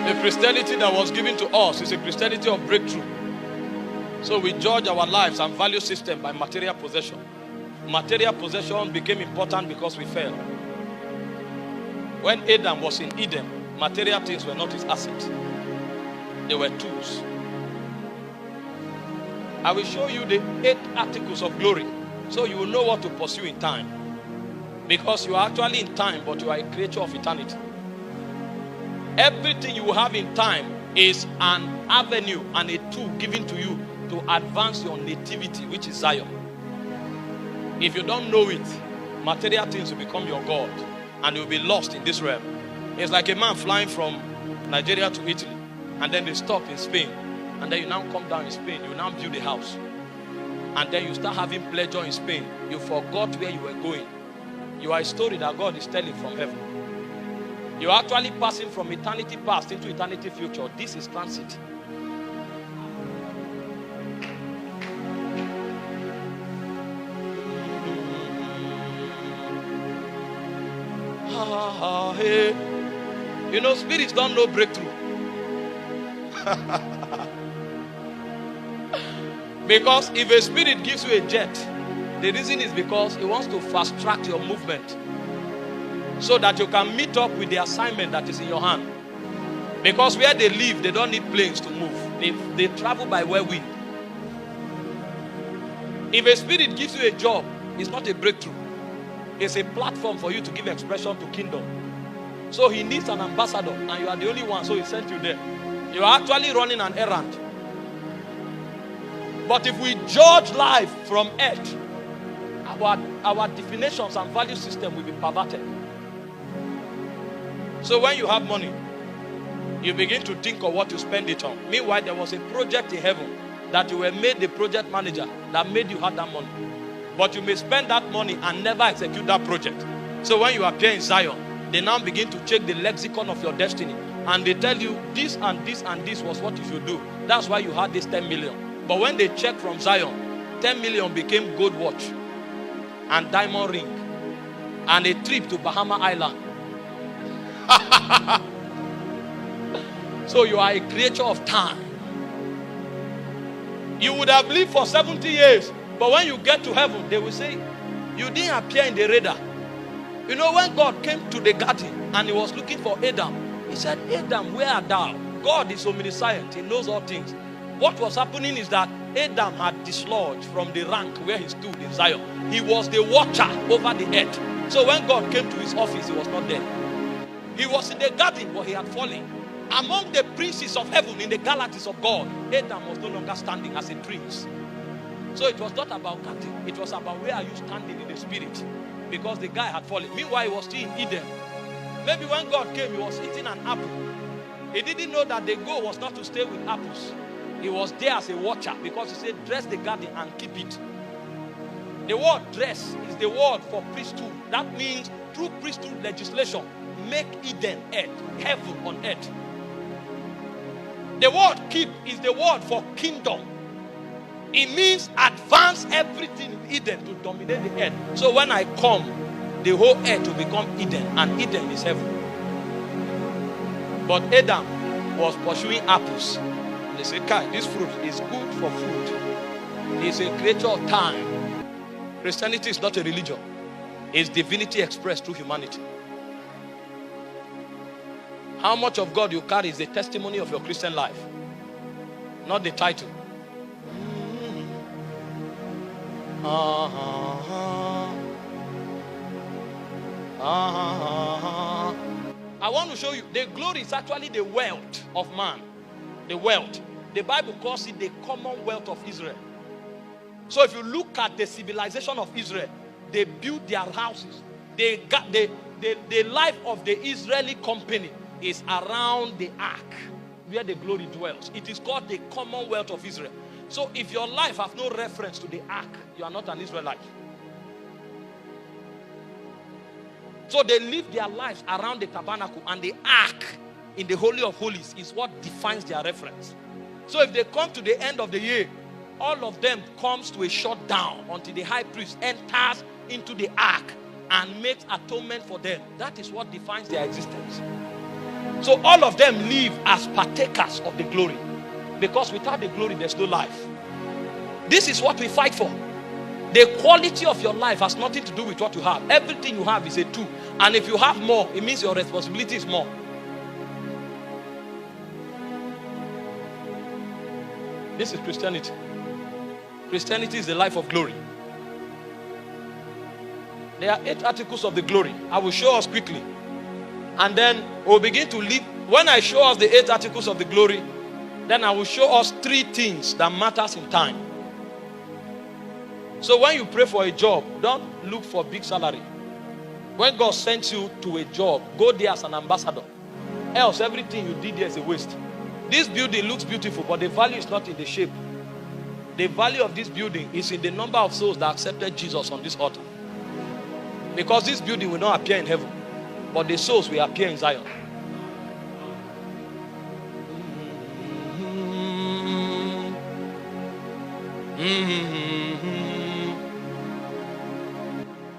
The Christianity that was given to us is a Christianity of breakthrough. So we judge our lives and value system by material possession. Material possession became important because we fell. When Adam was in Eden, material things were not his assets. They were tools. I will show you the 8 articles of glory, so you will know what to pursue in time. Because you are actually in time, but you are a creature of eternity. Everything you have in time is an avenue and a tool given to you to advance your nativity, which is Zion. If you don't know it, material things will become your God, and you'll be lost in this realm. It's like a man flying from Nigeria to Italy, and then they stop in Spain, and then you now come down in Spain, you now build a house, and then you start having pleasure in Spain. You forgot where you were going. You are a story that God is telling from heaven. You are actually passing from eternity past into eternity future. This is transit. Hey. You know, spirits don't know breakthrough. Because if a spirit gives you a jet, the reason is because it wants to fast track your movement so that you can meet up with the assignment that is in your hand. Because where they live, they don't need planes to move. They travel by whirlwind. If a spirit gives you a job, it's not a breakthrough. It's a platform for you to give expression to kingdom. So he needs an ambassador, and you are the only one, so he sent you there. You are actually running an errand. But if we judge life from earth, our definitions and value system will be perverted. So when you have money, you begin to think of what to spend it on. Meanwhile, there was a project in heaven that you were made the project manager that made you have that money. But you may spend that money and never execute that project. So when you appear in Zion, they now begin to check the lexicon of your destiny. And they tell you this and this and this was what you should do. That's why you had this 10 million. But when they check from Zion, 10 million became gold watch and diamond ring and a trip to Bahama Island. So you are a creature of time. You would have lived for 70 years. But when you get to heaven, they will say, you didn't appear in the radar. You know, when God came to the garden and he was looking for Adam, he said, Adam, where art thou? God is omniscient. He knows all things. What was happening is that Adam had dislodged from the rank where he stood in Zion. He was the watcher over the earth. So when God came to his office, he was not there. He was in the garden, but he had fallen. Among the princes of heaven in the galaxies of God, Adam was no longer standing as a prince. So it was not about cutting. It was about where are you standing in the spirit. Because the guy had fallen. Meanwhile, he was still in Eden. Maybe when God came, he was eating an apple. He didn't know that the goal was not to stay with apples. He was there as a watcher because he said, dress the garden and keep it. The word dress is the word for priesthood. That means through priesthood legislation, make Eden earth, heaven on earth. The word keep is the word for kingdom. It means advance everything in Eden to dominate the earth. So when I come, the whole earth will become Eden, and Eden is heaven. But Adam was pursuing apples. And they said, Kai, this fruit is good for food. It's a creature of time. Christianity is not a religion. It's divinity expressed through humanity. How much of God you carry is the testimony of your Christian life, not the title. I want to show you the glory is actually the wealth of man. The wealth. The Bible calls it the commonwealth of Israel. So if you look at the civilization of Israel, they built their houses. The life of the Israeli company is around the ark where the glory dwells. It is called the commonwealth of Israel. So if your life has no reference to the ark, you are not an Israelite. So they live their lives around the tabernacle, and the ark in the Holy of Holies is what defines their reference. So if they come to the end of the year, all of them comes to a shutdown until the high priest enters into the ark and makes atonement for them. That is what defines their existence. So all of them live as partakers of the glory. Because without the glory, there's no life. This is what we fight for. The quality of your life has nothing to do with what you have. Everything you have is a tool. And if you have more, it means your responsibility is more. This is Christianity. Christianity is the life of glory. There are 8 articles of the glory. I will show us quickly. And then we'll begin to live. When I show us the 8 articles of the glory, then I will show us 3 things that matters in time. So when you pray for a job, don't look for big salary. When God sends you to a job, go there as an ambassador. Else, everything you did there is a waste. This building looks beautiful, but the value is not in the shape. The value of this building is in the number of souls that accepted Jesus on this altar. Because this building will not appear in heaven, but the souls will appear in Zion.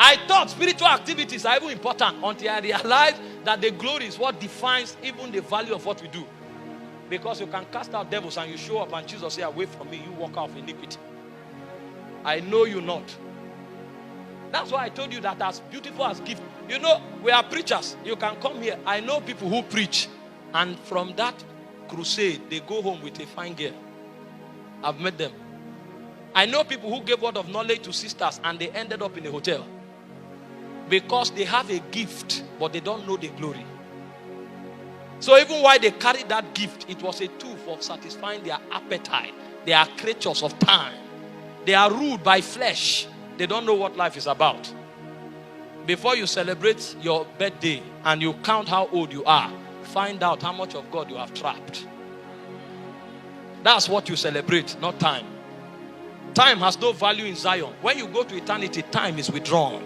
I thought spiritual activities are even important until I realized that the glory is what defines even the value of what we do. Because you can cast out devils and you show up and Jesus say, away from me, you walk out of iniquity. I know you not. That's why I told you that as beautiful as gift. You know, we are preachers. You can come here. I know people who preach. And from that crusade, they go home with a fine girl. I've met them. I know people who gave word of knowledge to sisters and they ended up in a hotel. Because they have a gift, but they don't know the glory. So even while they carried that gift, it was a tool for satisfying their appetite. They are creatures of time. They are ruled by flesh. They don't know what life is about. Before you celebrate your birthday and you count how old you are, find out how much of God you have trapped. That's what you celebrate, not time. Time has no value in Zion. When you go to eternity, time is withdrawn.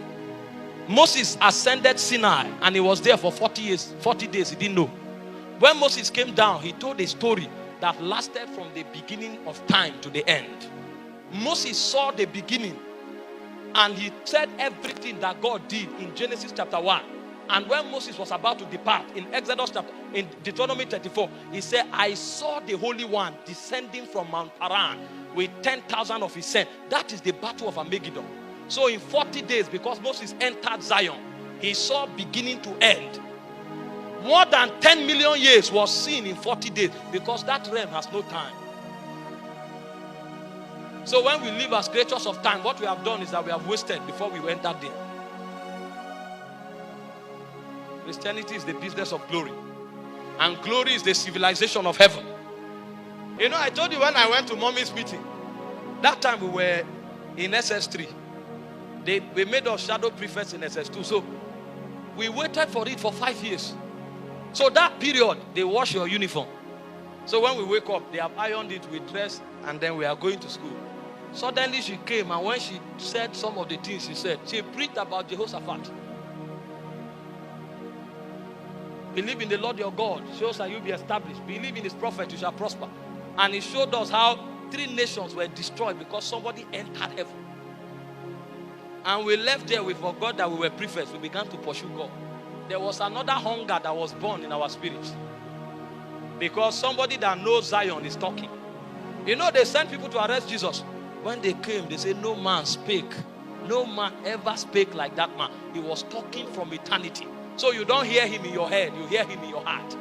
Moses ascended Sinai and he was there for 40 years, 40 days. He didn't know. When Moses came down, he told a story that lasted from the beginning of time to the end. Moses saw the beginning and he said everything that God did in Genesis chapter 1. And when Moses was about to depart in in Deuteronomy 34, he said, I saw the Holy One descending from Mount Paran with 10,000 of his saints. That is the battle of Armageddon. So in 40 days, because Moses entered Zion, he saw beginning to end. More than 10 million years was seen in 40 days because that realm has no time. So when we live as creatures of time, what we have done is that we have wasted before we entered there. Christianity is the business of glory. And glory is the civilization of heaven. You know, I told you when I went to mommy's meeting, that time we were in SS3. We made us shadow prefects in SS2. So we waited for it for 5 years. So that period, they wash your uniform. So when we wake up, they have ironed it, we dress, and then we are going to school. Suddenly she came, and when she said some of the things she said, she preached about Jehoshaphat. Believe in the Lord your God, so shall you be established. Believe in his prophet, you shall prosper. And he showed us how 3 nations were destroyed because somebody entered heaven. And we left there, we forgot that we were prefects. We began to pursue God. There was another hunger that was born in our spirits. Because somebody that knows Zion is talking. You know, they sent people to arrest Jesus. When they came, they said, no man spake. No man ever spake like that man. He was talking from eternity. So you don't hear him in your head, you hear him in your heart.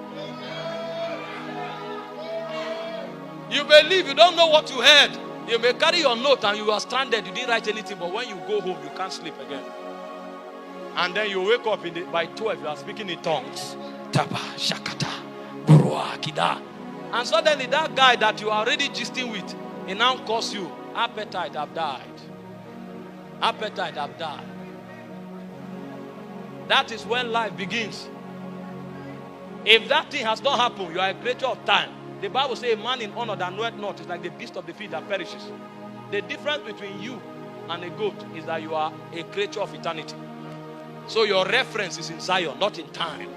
You believe, you don't know what you heard. You may carry your note and you are stranded, you didn't write anything, but when you go home, you can't sleep again. And then you wake up by 12, you are speaking in tongues. Taba, Shakata, Burua, Kida. And suddenly that guy that you are already gisting with, he now calls you, appetite have died. Appetite have died. That is when life begins. If that thing has not happened, you are a creature of time. The Bible says a man in honor that knoweth not is like the beast of the field that perishes. The difference between you and a goat is that you are a creature of eternity. So your reference is in Zion, not in time.